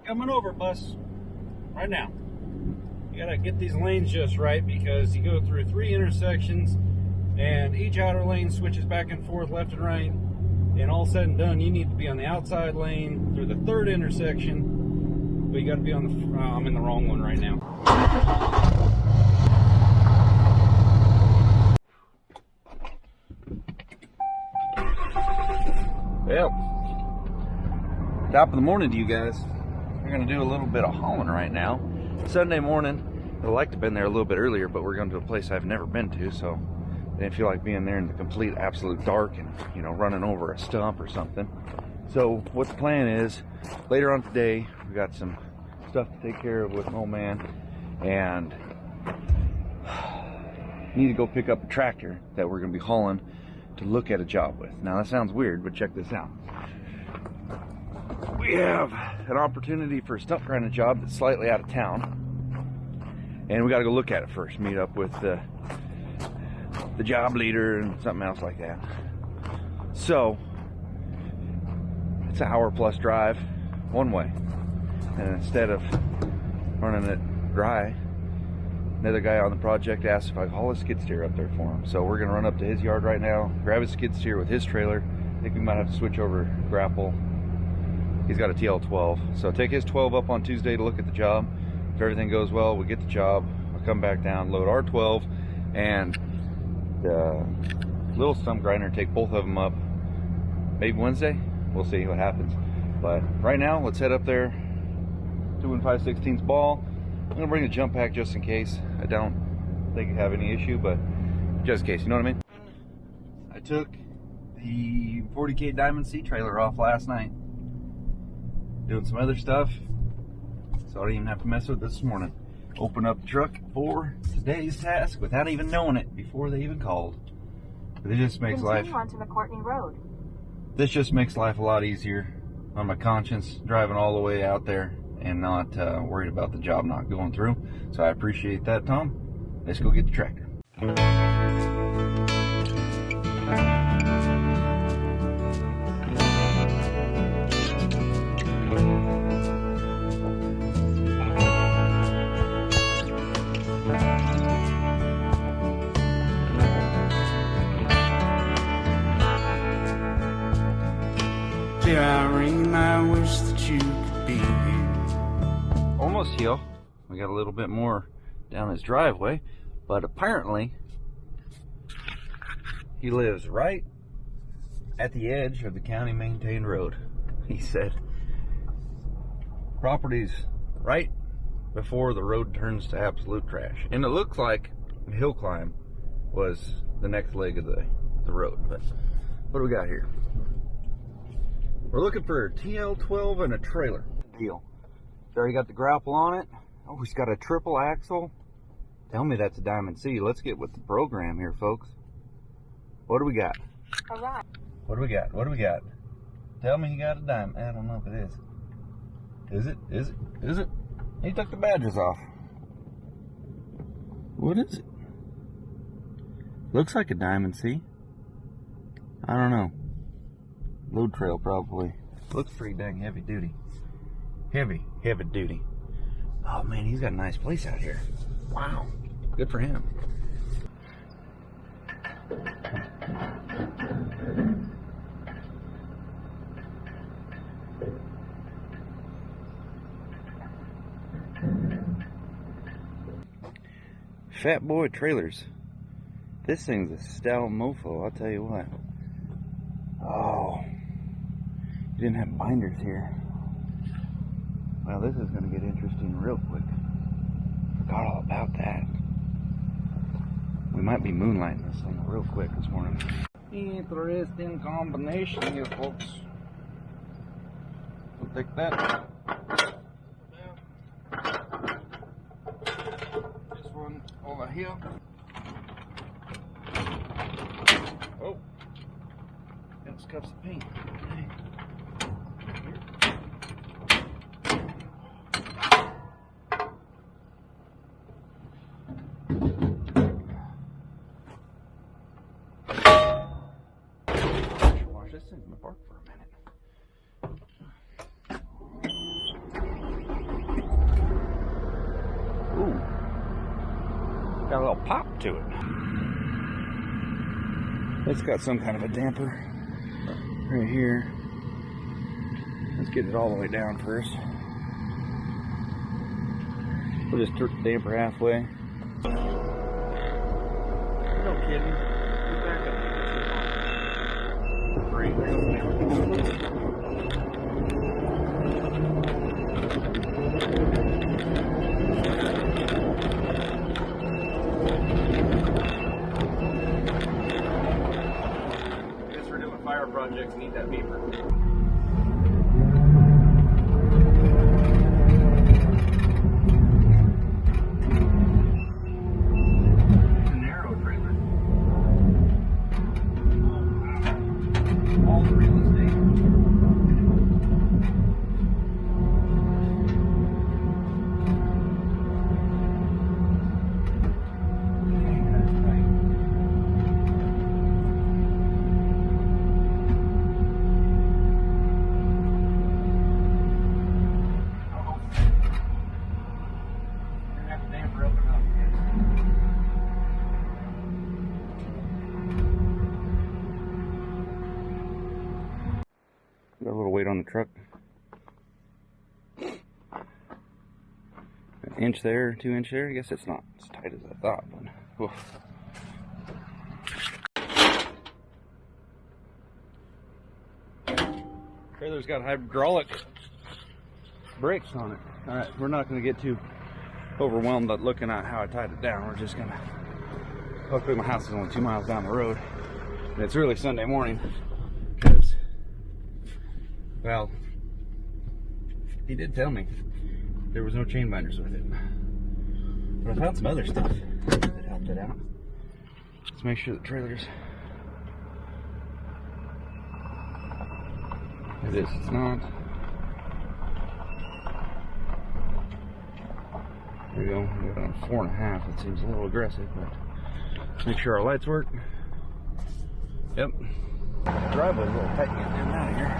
coming over, bus. Right now. You gotta get these lanes just right because you go through 3 intersections and each outer lane switches back and forth left and right. And all said and done, you need to be on the outside lane through the 3rd intersection. But you gotta be on the, I'm in the wrong one right now. Well, top of the morning to you guys. We're gonna do a little bit of hauling right now. Sunday morning. I'd like to have been there a little bit earlier, but we're going to a place I've never been to, so I didn't feel like being there in the complete absolute dark and, you know, running over a stump or something. So what the plan is, later on today, we got some stuff to take care of with an old man, and need to go pick up a tractor that we're going to be hauling to look at a job with. Now that sounds weird, but check this out. We have an opportunity for a stump grinding job that's slightly out of town. And we got to go look at it first, meet up with the job leader and something else like that. So, it's an hour-plus drive, one way. And instead of running it dry, another guy on the project asked if I could haul a skid steer up there for him. So we're going to run up to his yard right now, grab a skid steer with his trailer. I think we might have to switch over grapple. He's got a TL12. So take his 12 up on Tuesday to look at the job. If everything goes well, we get the job. I'll come back down, load our 12, and the little stump grinder, take both of them up. Maybe Wednesday. We'll see what happens. But right now, let's head up there. 2 5/16 ball. I'm gonna bring a jump pack just in case. I don't think I have any issue, but just in case, you know what I mean? I took the 40K Diamond C trailer off last night, doing some other stuff, so I didn't even have to mess with this morning. Open up the truck for today's task without even knowing it before they even called. But it just makes life. Onto McCourtney Road. This just makes life a lot easier on my conscience, driving all the way out there and not worried about the job not going through. So I appreciate that, Tom. Let's go get the tractor. Irene, I wish that you could be here. Almost here. We got a little bit more down his driveway, but apparently he lives right at the edge of the county maintained road. He said property's right before the road turns to absolute trash, and it looks like the hill climb was the next leg of the road. But what do we got here? We're looking for a TL12 and a trailer. Deal. It's already got the grapple on it. Oh, he's got a triple axle. Tell me that's a Diamond C. Let's get with the program here, folks. What do we got? All right. What do we got? What do we got? Tell me you got a Diamond. I don't know if it is. Is it? Is it? Is it? He took the badges off. What is it? Looks like a Diamond C. I don't know. Load trail probably. Looks pretty dang heavy duty. Heavy duty. Oh man, he's got a nice place out here. Wow. Good for him. Fat Boy Trailers. This thing's a stout mofo, I'll tell you what. Oh. You didn't have binders here. Well, this is going to get interesting real quick. Forgot all about that. We might be moonlighting this thing real quick this morning. Interesting combination here, folks. We'll take that. This one over here. Oh. Got scuffs of paint. Okay. Wash this in the park for a minute. Got a little pop to it. It's got some kind of a damper right here. Let's get it all the way down first. We'll just turn the damper halfway. No kidding. Back up. Great. Guess we're doing fire projects, need that beeper. Got a little weight on the truck. An inch there, 2 inch there. I guess it's not as tight as I thought, but oof. Trailer's got hydraulic brakes on it. Alright, we're not going to get too overwhelmed at looking at how I tied it down. We're just going to, hopefully my house is only 2 miles down the road. And it's really Sunday morning. Because, well, he did tell me there was no chain binders with it. But I found some other stuff that helped it out. Let's make sure the trailer's... It is, it's not. There we go. We got it on 4.5. That seems a little aggressive, but let's make sure our lights work. Yep. The driveway's a little tight getting in and out of here.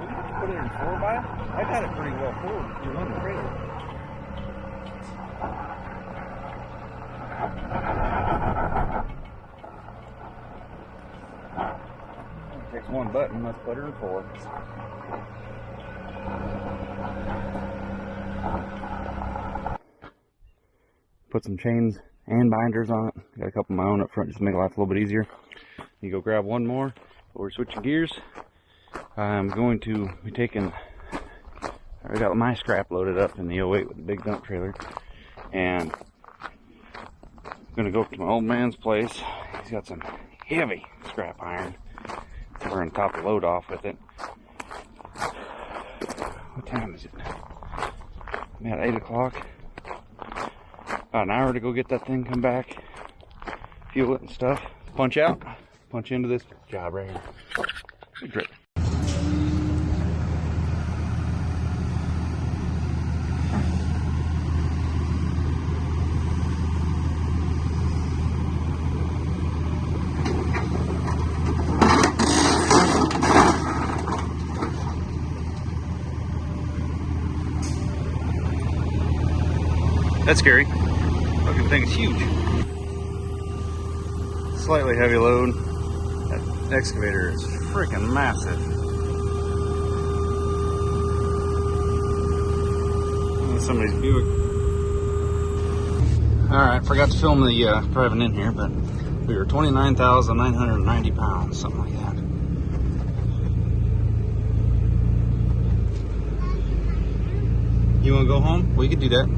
We have to put it in 4x? I got it pretty well pulled. You run the trailer. It takes one button, let's put her in 4. Put some chains and binders on it. Got a couple of my own up front just to make life a little bit easier. You go grab one more, but we're switching gears. I'm going to be taking, I got my scrap loaded up in the 08 with the big dump trailer, and I'm going to go up to my old man's place. He's got some heavy scrap iron. We're going to top the load off with it. What time is it? I'm at 8 o'clock. About an hour to go get that thing, come back, fuel it and stuff. Punch out, punch into this job right here. Good trip. That's scary. Fucking thing is huge. Slightly heavy load. That excavator is freaking massive. Somebody's Buick. Alright, forgot to film the driving in here, but we were 29,990 pounds, something like that. You want to go home? We could do that.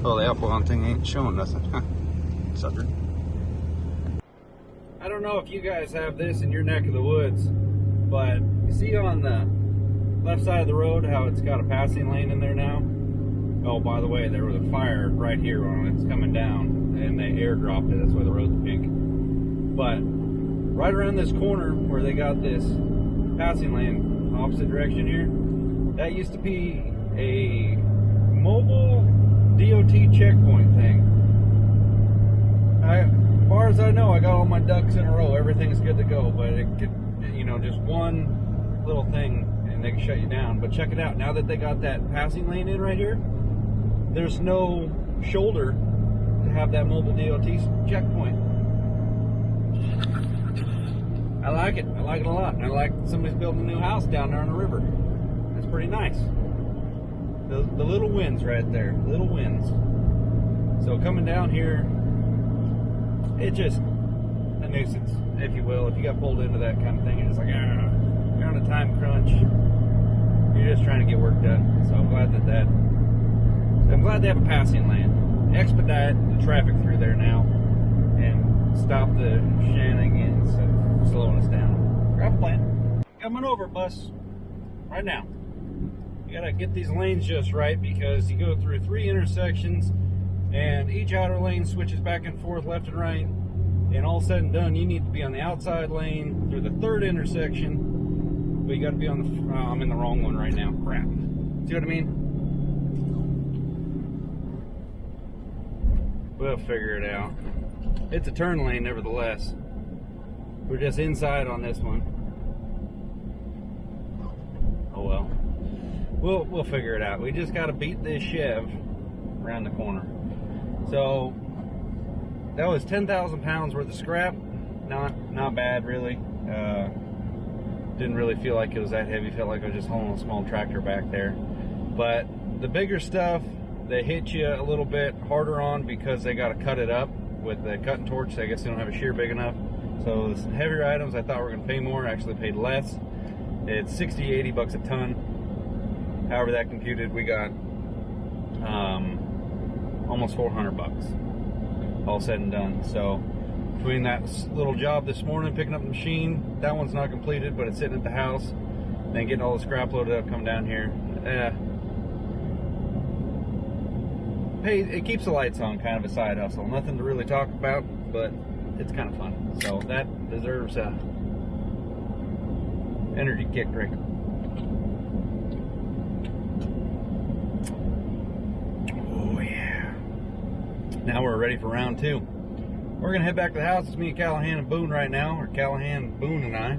Oh, the Alphalon thing ain't showing nothing. Huh. Sucker. I don't know if you guys have this in your neck of the woods, but you see on the left side of the road how it's got a passing lane in there now? Oh, by the way, there was a fire right here on it. It's coming down, and they airdropped it. That's why the road's pink. But right around this corner where they got this passing lane opposite direction here, that used to be a mobile DOT checkpoint thing. As far as I know, I got all my ducks in a row. Everything's good to go, but it could, you know, just one little thing and they can shut you down. But check it out. Now that they got that passing lane in right here, there's no shoulder to have that mobile DOT checkpoint. I like it. I like it a lot. And I like somebody's building a new house down there on the river. That's pretty nice. The little wins right there. Little wins. So coming down here, it just a nuisance, if you will. If you got pulled into that kind of thing, you're just like, ah, you're on a time crunch. You're just trying to get work done. So I'm glad they have a passing lane. Expedite the traffic through there now and stop the shenanigans of slowing us down. Grab a plan. Coming over, bus. Right now. You gotta get these lanes just right because you go through 3 intersections and each outer lane switches back and forth left and right, and all said and done you need to be on the outside lane through the 3rd intersection, but you gotta be on the I'm in the wrong one right now. Crap. See what I mean? We'll figure it out. It's a turn lane nevertheless. We're just inside on this one. Oh well. We'll figure it out. We just got to beat this Chev around the corner. So that was 10,000 pounds worth of scrap. Not bad really. Didn't really feel like it was that heavy. Felt like I was just hauling a small tractor back there. But the bigger stuff, they hit you a little bit harder on because they got to cut it up with the cutting torch. I guess they don't have a shear big enough. So the heavier items I thought were going to pay more, actually paid less. It's 60-80 bucks a ton. However that computed, we got almost 400 bucks all said and done. So between that little job this morning picking up the machine, that one's not completed but it's sitting at the house, then getting all the scrap loaded up, come down here, hey, it keeps the lights on, kind of a side hustle. Nothing to really talk about, but it's kind of fun. So that deserves a energy kick drink. Oh yeah. Now we're ready for round 2. We're gonna head back to the house. It's me and Callahan and Boone right now, or Callahan, Boone, and I.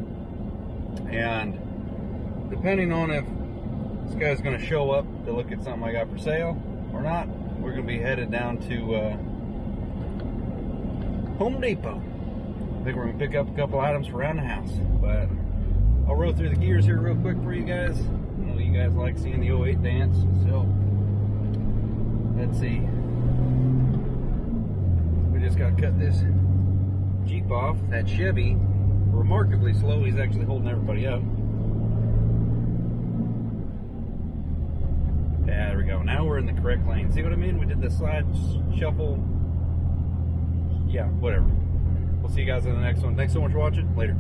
And depending on if this guy's gonna show up to look at something I got for sale or not, we're gonna be headed down to Home Depot. I think we're gonna pick up a couple items for around the house. But I'll roll through the gears here real quick for you guys. I know you guys like seeing the 08 dance, so let's see. We just got to cut this Jeep off. That Chevy, remarkably slow. He's actually holding everybody up. Yeah, there we go. Now we're in the correct lane. See what I mean? We did the slide shuffle. Yeah, whatever. We'll see you guys in the next one. Thanks so much for watching. Later.